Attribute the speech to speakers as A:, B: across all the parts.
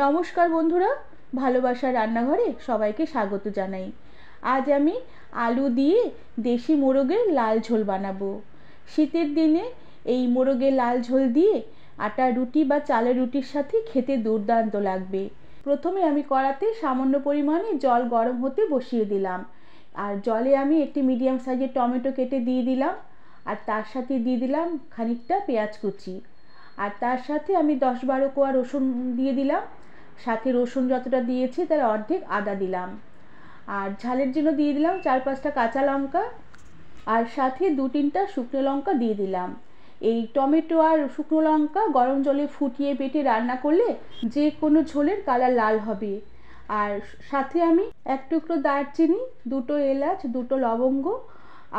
A: নমস্কার বন্ধুরা, ভালোবাসার রান্নাঘরে সবাইকে স্বাগত জানাই। আজ আমি আলু দিয়ে দেশি মোরগের লাল ঝোল বানাবো। শীতের দিনে এই মোরগের লাল ঝোল দিয়ে আটার রুটি বা চালের রুটির সাথে খেতে দুর্দান্ত লাগবে। প্রথমে আমি কড়াতে সামান্য পরিমাণে জল গরম হতে বসিয়ে দিলাম, আর জলে আমি একটি মিডিয়াম সাইজের টমেটো কেটে দিয়ে দিলাম, আর তার সাথে দিয়ে দিলাম খানিকটা পেঁয়াজ কুচি, আর তার সাথে আমি 10-12 কোয়া রসুন দিয়ে দিলাম। সাথে রসুন যতটা দিয়েছি তার অর্ধেক আদা দিলাম, আর ঝালের জন্য দিয়ে দিলাম 4-5টা কাঁচা লঙ্কা, আর সাথে 2-3টা শুকনো লঙ্কা দিয়ে দিলাম। এই টমেটো আর শুকনো লঙ্কা গরম জলে ফুটিয়ে বেটে রান্না করলে যে কোনো ঝোলের কালার লাল হবে। আর সাথে আমি 1 টুকরো দারচিনি, 2টো এলাচ, 2টো লবঙ্গ,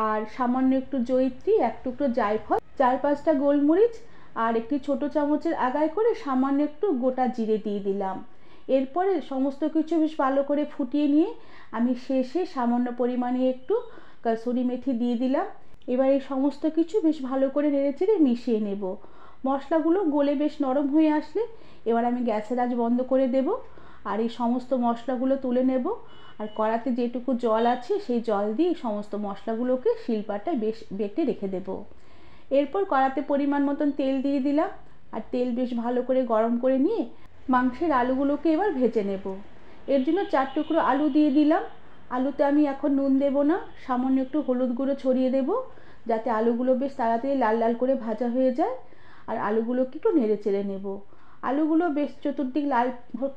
A: আর সামান্য একটু জয়িত্রী, 1 টুকরো জায়ফল, 4-5টা গোলমরিচ, আর একটি ছোট চামচের আগায় করে সামান্য একটু গোটা জিরে দিয়ে দিলাম। এরপরে সমস্ত কিছু বেশ ভালো করে ফুটিয়ে নিয়ে আমি শেষে সামান্য পরিমাণে একটু কসুরি মেথি দিয়ে দিলাম। এবার এই সমস্ত কিছু বেশ ভালো করে নেড়েচেড়ে মিশিয়ে নেব। মশলাগুলো গলে বেশ নরম হয়ে আসলে এবার আমি গ্যাসের আঁচ বন্ধ করে দেব, আর এই সমস্ত মশলাগুলো তুলে নেব। আর কড়াতে যেটুকু জল আছে সেই জল দিয়ে সমস্ত মশলাগুলোকে শিলপাটায় বেশ বেটে রেখে দেব। এরপর কড়াতে পরিমাণ মতন তেল দিয়ে দিলাম, আর তেল বেশ ভালো করে গরম করে নিয়ে মাংসের আলুগুলোকে এবার ভেজে নেব। এর জন্য 4 টুকরো আলু দিয়ে দিলাম। আলুতে আমি এখন নুন দেব না, সামান্য একটু হলুদ গুঁড়ো ছড়িয়ে দেব, যাতে আলুগুলো বেশ তাড়াতাড়ি লাল লাল করে ভাজা হয়ে যায়। আর আলুগুলোকে একটু নেড়ে চেড়ে নেব। আলুগুলো বেশ চতুর্দিক লাল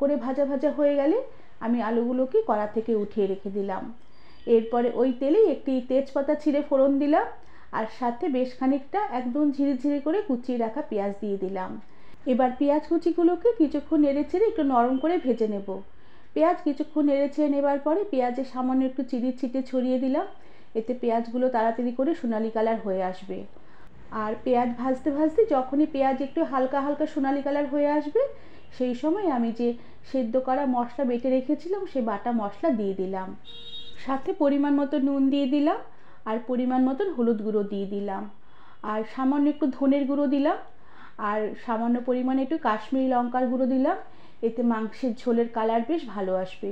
A: করে ভাজা ভাজা হয়ে গেলে আমি আলুগুলোকে কড়া থেকে উঠিয়ে রেখে দিলাম। এরপরে ওই তেলেই একটি তেজপাতা ছিঁড়ে ফোড়ন দিলাম, আর সাথে বেশ খানিকটা একদম ঝিরিঝিরি করে কুচিয়ে রাখা পেঁয়াজ দিয়ে দিলাম। এবার পেঁয়াজ কুচিগুলোকে কিছুক্ষণ নেড়ে চেড়ে একটু নরম করে ভেজে নেব। পেঁয়াজ কিছুক্ষণ নেড়ে চেড়ে নেবার পরে পেঁয়াজে সামান্য একটু চিনি ছিটে ছড়িয়ে দিলাম, এতে পেঁয়াজগুলো তাড়াতাড়ি করে সোনালি কালার হয়ে আসবে। আর পেঁয়াজ ভাজতে ভাজতে যখনই পেঁয়াজ একটু হালকা হালকা সোনালি কালার হয়ে আসবে সেই সময় আমি যে সেদ্ধ করা মশলা বেটে রেখেছিলাম সেই বাটা মশলা দিয়ে দিলাম। সাথে পরিমাণ মতো নুন দিয়ে দিলাম, আর পরিমাণ মতন হলুদ গুঁড়ো দিয়ে দিলাম, আর সামান্য একটু ধনের গুঁড়ো দিলাম, আর সামান্য পরিমাণে একটু কাশ্মীরি লঙ্কার গুঁড়ো দিলাম। এতে মাংসের ঝোলের কালার বেশ ভালো আসবে।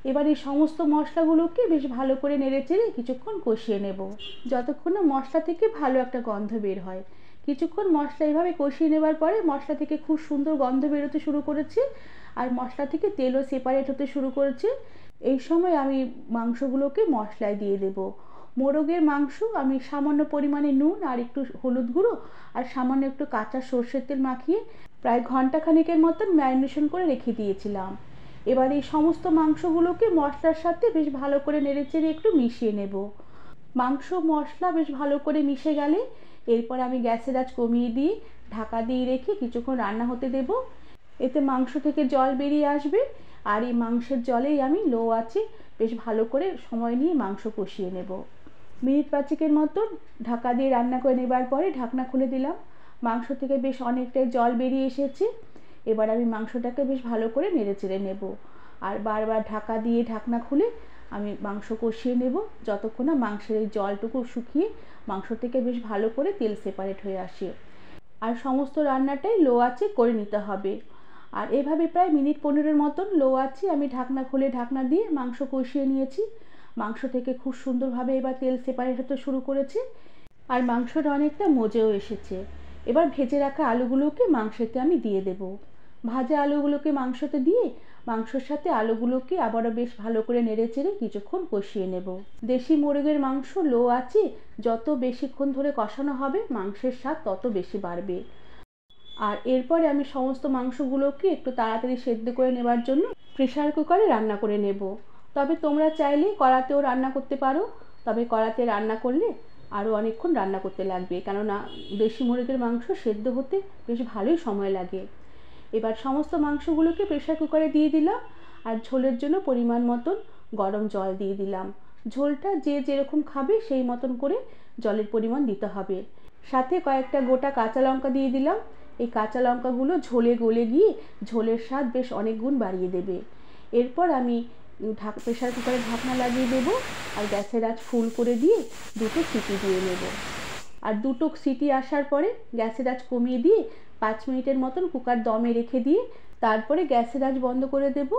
A: এবার এই সমস্ত মশলাগুলোকে বেশ ভালো করে নেড়েচেড়ে কিছুক্ষণ কষিয়ে নেব, যতক্ষণ না মশলা থেকে ভালো একটা গন্ধ বের হয়। কিছুক্ষণ মশলা এভাবে কষিয়ে নেবার পরে মশলা থেকে খুব সুন্দর গন্ধ বেরোতে শুরু করেছে, আর মশলা থেকে তেলও সেপারেট হতে শুরু করেছে। এই সময় আমি মাংসগুলোকে মশলায় দিয়ে দেব। মোরগের মাংস আমি সামান্য পরিমাণে নুন আর একটু হলুদ গুঁড়ো আর সামান্য একটু কাঁচা সর্ষের তেল মাখিয়ে প্রায় ঘন্টাখানেকের মতন ম্যারিনেশন করে রেখে দিয়েছিলাম। এবার এই সমস্ত মাংসগুলোকে মশলার সাথে বেশ ভালো করে নেড়েচেড়ে একটু মিশিয়ে নেব। মাংস মশলা বেশ ভালো করে মিশে গেলে এরপর আমি গ্যাসের আঁচ কমিয়ে দিয়ে ঢাকা দিয়ে রেখে কিছুক্ষণ রান্না হতে দেব। এতে মাংস থেকে জল বেরিয়ে আসবে, আর এই মাংসের জলেই আমি লো আঁচে বেশ ভালো করে সময় নিয়ে মাংস কষিয়ে নেব। মিনিট 5-এর মতন ঢাকা দিয়ে রান্না করে নেবার পরে ঢাকনা খুলে দিলাম। মাংস থেকে বেশ অনেকটাই জল বেরিয়ে এসেছে। এবার আমি মাংসটাকে বেশ ভালো করে নেড়েচেড়ে নেব, আর বারবার ঢাকা দিয়ে ঢাকনা খুলে আমি মাংস কষিয়ে নেব যতক্ষণ না মাংসের এই জলটুকু শুকিয়ে মাংস থেকে বেশ ভালো করে তেল সেপারেট হয়ে আসে। আর সমস্ত রান্নাটাই লো আঁচে করে নিতে হবে। আর এভাবে প্রায় মিনিট 15-এর মতন লো আঁচে আমি ঢাকনা খুলে ঢাকনা দিয়ে মাংস কষিয়ে নিয়েছি। মাংস থেকে খুব সুন্দরভাবে এবার তেল সেপারেট হতে শুরু করেছে, আর মাংসটা অনেকটা মজেও এসেছে। এবার ভেজে রাখা আলুগুলোকে মাংসতে আমি দিয়ে দেব। ভাজা আলুগুলোকে মাংসতে দিয়ে মাংসর সাথে আলুগুলোকে আবারও বেশ ভালো করে নেড়েচেড়ে কিছুক্ষণ কষিয়ে নেব। দেশি মুরগির মাংস লো আঁচে যত বেশিক্ষণ ধরে কষানো হবে মাংসের স্বাদ তত বেশি বাড়বে। আর এরপরে আমি সমস্ত মাংসগুলোকে একটু তাড়াতাড়ি সেদ্ধ করে নেবার জন্য প্রেসার কুকারে রান্না করে নেব। তবে তোমরা চাইলে কড়াতেও রান্না করতে পারো, তবে কড়াতে রান্না করলে আরও অনেকক্ষণ রান্না করতে লাগবে, কেননা দেশি মুরগির মাংস সেদ্ধ হতে বেশ ভালোই সময় লাগে। এবার সমস্ত মাংসগুলোকে প্রেসার কুকারে দিয়ে দিলাম, আর ঝোলের জন্য পরিমাণ মতন গরম জল দিয়ে দিলাম। ঝোলটা যে যেরকম খাবে সেই মতন করে জলের পরিমাণ দিতে হবে। সাথে কয়েকটা গোটা কাঁচা লঙ্কা দিয়ে দিলাম। এই কাঁচা লঙ্কাগুলো ঝোলে গলে গিয়ে ঝোলের স্বাদ বেশ অনেক গুণ বাড়িয়ে দেবে। এরপর আমি প্রেসার কুকারে ঢাকনা লাগিয়ে দেবো, আর গ্যাসের আঁচ ফুল করে দিয়ে 2টো সিটি দিয়ে নেব। আর 2টো সিটি আসার পরে গ্যাসের আঁচ কমিয়ে দিয়ে 5 মিনিটের মতন কুকার দমে রেখে দিয়ে তারপরে গ্যাসের আঁচ বন্ধ করে দেব,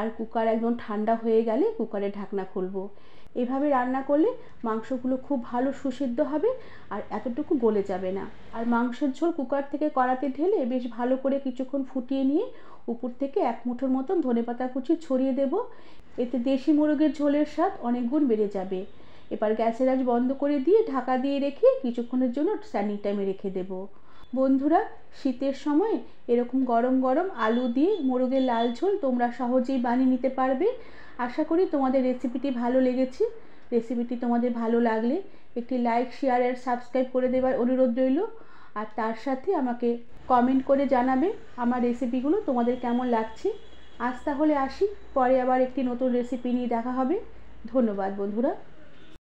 A: আর কুকার একদম ঠান্ডা হয়ে গেলে কুকারের ঢাকনা খুলবো। এভাবে রান্না করলে মাংসগুলো খুব ভালো সুসিদ্ধ হবে আর এতটুকু গলে যাবে না। আর মাংসের ঝোল কুকার থেকে কড়াতে ঢেলে বেশ ভালো করে কিছুক্ষণ ফুটিয়ে নিয়ে উপর থেকে 1 মুঠোর মতন ধনেপাতা কুচি ছড়িয়ে দেব। এতে দেশি মোরগের ঝোলের স্বাদ অনেক গুণ বেড়ে যাবে। এবার গ্যাসের আঁচ বন্ধ করে দিয়ে ঢাকা দিয়ে রেখে কিছুক্ষণের জন্য স্ট্যান্ডিং টাইমে রেখে দেব। বন্ধুরা, শীতের সময় এরকম গরম গরম আলু দিয়ে মোরগের লাল ঝোল তোমরা সহজেই বানিয়ে নিতে পারবে। আশা করি তোমাদের রেসিপিটি ভালো লেগেছে। রেসিপিটি তোমাদের ভালো লাগলে একটি লাইক, শেয়ার আর সাবস্ক্রাইব করে দেওয়ার অনুরোধ রইল। আর তার সাথে আমাকে কমেন্ট করে জানাবে আমার রেসিপিগুলো তোমাদের কেমন লাগছে। আজ তাহলে আসি, পরে আবার একটি নতুন রেসিপি নিয়ে দেখা হবে। ধন্যবাদ বন্ধুরা।